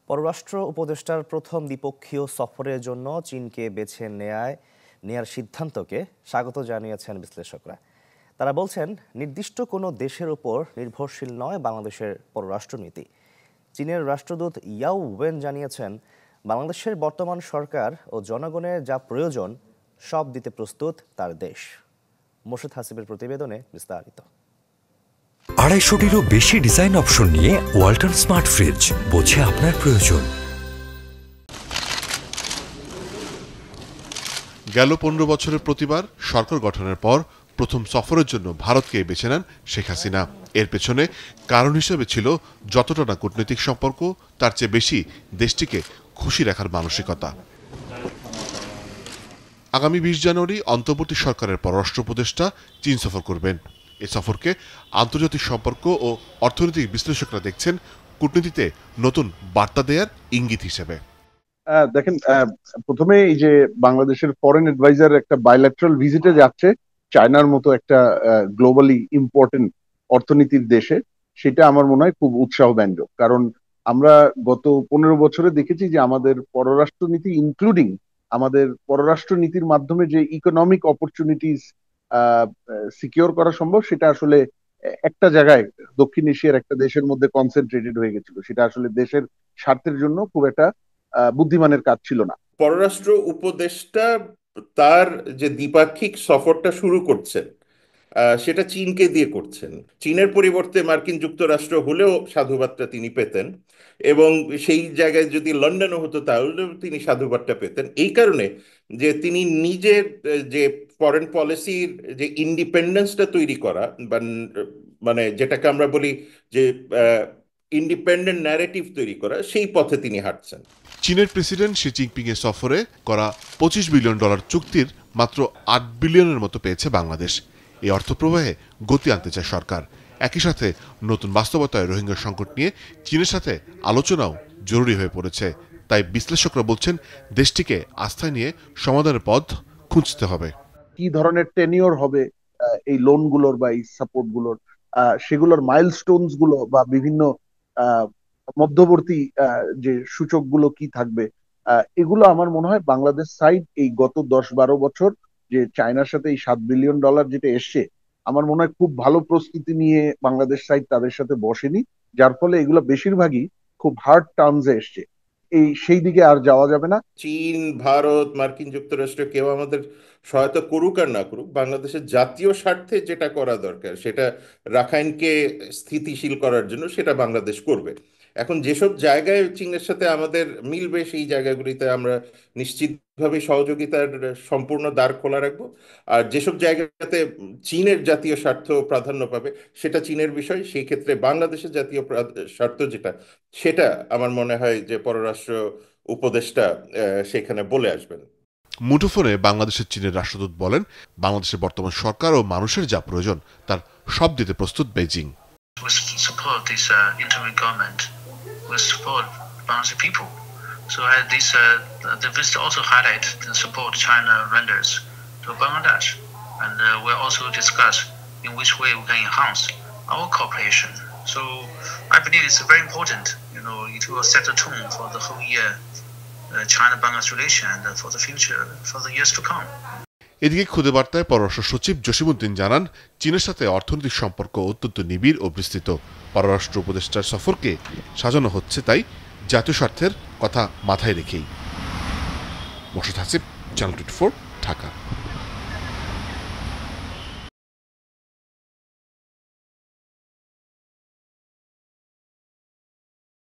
পররাষ্ট্র উপদেষ্টার প্রথম দ্বিপক্ষীয় সফরের জন্য চীনকে বেছে নেয়ার সিদ্ধান্তকে স্বাগত জানিয়েছেন বিশ্লেষকরা। তারা বলছেন, নির্দিষ্ট কোনো দেশের উপর নির্ভরশীল নয় বাংলাদেশের পররাষ্ট্রনীতি। চীনের রাষ্ট্রদূত ইয়াও ওয়েন জানিয়েছেন, বাংলাদেশের বর্তমান সরকার ও জনগণের যা প্রয়োজন সব দিতে প্রস্তুত তার দেশ। মোর্শেদ হাসিবের প্রতিবেদনে বিস্তারিত। 250-টিরও বেশি ডিজাইন অপশন নিয়ে ওয়ালটন স্মার্ট ফ্রিজ, বোঝে আপনার প্রয়োজন। গেল 15 বছরের প্রতিবার সরকার গঠনের পর প্রথম সফরের জন্য ভারতকে বেছে নেন শেখ হাসিনা। এর পেছনে কারণ হিসেবে ছিল যতটা না কূটনৈতিক সম্পর্ক, তার চেয়ে বেশি দেশটিকে খুশি রাখার মানসিকতা। আগামী 20 জানুয়ারি অন্তর্বর্তী সরকারের পররাষ্ট্র উপদেষ্টা চীন সফর করবেন। এই সফরকে আন্তর্জাতিক সম্পর্ক ও অর্থনৈতিক বিশ্লেষকরা দেখছেন কূটনীতিতে নতুন বার্তা দেওয়ার ইঙ্গিত হিসেবে। দেখেন, প্রথমে এই যে বাংলাদেশের ফরেন অ্যাডভাইজার একটা বাইল্যাটারাল ভিজিটে যাচ্ছে চায়নার মতো একটা গ্লোবালি ইম্পর্টেন্ট অর্থনীতির দেশে, সেটা আমার মনে হয় খুব উৎসাহব্যঞ্জক। কারণ আমরা গত 15 বছরে দেখেছি যে আমাদের পররাষ্ট্রনীতি, ইনক্লুডিং আমাদের পররাষ্ট্রনীতির মাধ্যমে যে ইকোনমিক অপরচুনিটিস সিকিউর করা সম্ভব, সেটা আসলে একটা জায়গায় দক্ষিণ এশিয়ার একটা দেশের মধ্যে কনসেন্ট্রেটেড হয়ে গেছিল। সেটা আসলে দেশের স্বার্থের জন্য খুব একটা বুদ্ধিমানের কাজ ছিল না। পররাষ্ট্র উপদেষ্টা তার যে দ্বিপাক্ষিক সফরটা শুরু করছেন সেটা চীনকে দিয়ে করছেন। চীনের পরিবর্তে মার্কিন যুক্তরাষ্ট্র হলেও সাধুবাদটা তিনি পেতেন, এবং সেই জায়গায় যদি লন্ডনও হতো তাহলেও তিনি সাধুবাদটা পেতেন। এই কারণে যে তিনি নিজের যে ফরেন পলিসির যে ইন্ডিপেন্ডেন্সটা তৈরি করা, বা মানে যেটাকে আমরা বলি যে ইন্ডিপেন্ডেন্ট ন্যারেটিভ তৈরি করা, সেই পথে তিনি হাঁটছেন। চীনের প্রেসিডেন্ট শি জিনপিং এর সফরে করা $25 বিলিয়ন চুক্তির মাত্র 8 বিলিয়নের মতো পেয়েছে বাংলাদেশ। এই অর্থপ্রবাহে গতি আনতে চায় সরকার। একই সাথে নতুন বাস্তবতায় রোহিঙ্গা সংকট নিয়ে চীনের সাথে আলোচনাও জরুরি হয়ে পড়েছে। তাই বিশ্লেষকরা বলছেন, দেশটিকে আস্থায় নিয়ে সমাধানের পথ খুঁজতে হবে। কি ধরনের টেনিওর হবে এই লোনগুলোর বা এই সাপোর্টগুলোর, সেগুলোর মাইলস্টোনস গুলো বা বিভিন্ন মধ্যবর্তী যে সূচকগুলো কি থাকবে, এগুলো আমার মনে হয় বাংলাদেশ সাইড এই গত 10-12 বছর যে চায়নার সাথে এই $7 বিলিয়ন যেটা এসছে, আমার মনে হয় খুব ভালো প্রস্তুতি নিয়ে বাংলাদেশ সাইড তাদের সাথে বসেনি, যার ফলে এগুলো বেশিরভাগই খুব হার্ড টার্মসে এসছে। সেই দিকে আর যাওয়া যাবে না। চীন, ভারত, মার্কিন যুক্তরাষ্ট্র কেউ আমাদের সহায়তা করুক আর না করুক, বাংলাদেশের জাতীয় স্বার্থে যেটা করা দরকার, সেটা রাখাইনকে স্থিতিশীল করার জন্য, সেটা বাংলাদেশ করবে। এখন যেসব জায়গায় চীনের সাথে আমাদের মিলবে, সেই জায়গাগুলিতে আমরা নিশ্চিতভাবে সহযোগিতার সম্পূর্ণ দ্বার খোলা রাখবো। আর যেসব জায়গাতে চীনের জাতীয় স্বার্থ প্রাধান্য পাবে, সেটা চীনের বিষয়। সেই ক্ষেত্রে বাংলাদেশের জাতীয় স্বার্থ যেটা, সেটা আমার মনে হয় যে পররাষ্ট্র উপদেষ্টা সেখানে বলে আসবেন। মুঠোফোনে বাংলাদেশের চীনের রাষ্ট্রদূত বলেন, বাংলাদেশের বর্তমান সরকার ও মানুষের যা প্রয়োজন তার সব দিতে প্রস্তুত Beijing. So the visit also highlight the support China renders to Bangladesh, and we'll also discuss in which way we can enhance our cooperation. So I believe it's very important. It will set the tone for the whole year China-Bangladesh relation and for the future, for the years to come. এদিকে খুদে বার্তায় পররাষ্ট্র সচিব জসিমউদ্দিন জানান, চীনের সাথে অর্থনৈতিক সম্পর্ক অত্যন্ত নিবিড় ও বিস্তৃত। পররাষ্ট্র উপদেষ্টার সফরকে সাজানো হচ্ছে তাই জাতীয় স্বার্থের কথা মাথায় রেখেই। মোর্শেদ হাসিব, চ্যানেল 24, ঢাকা।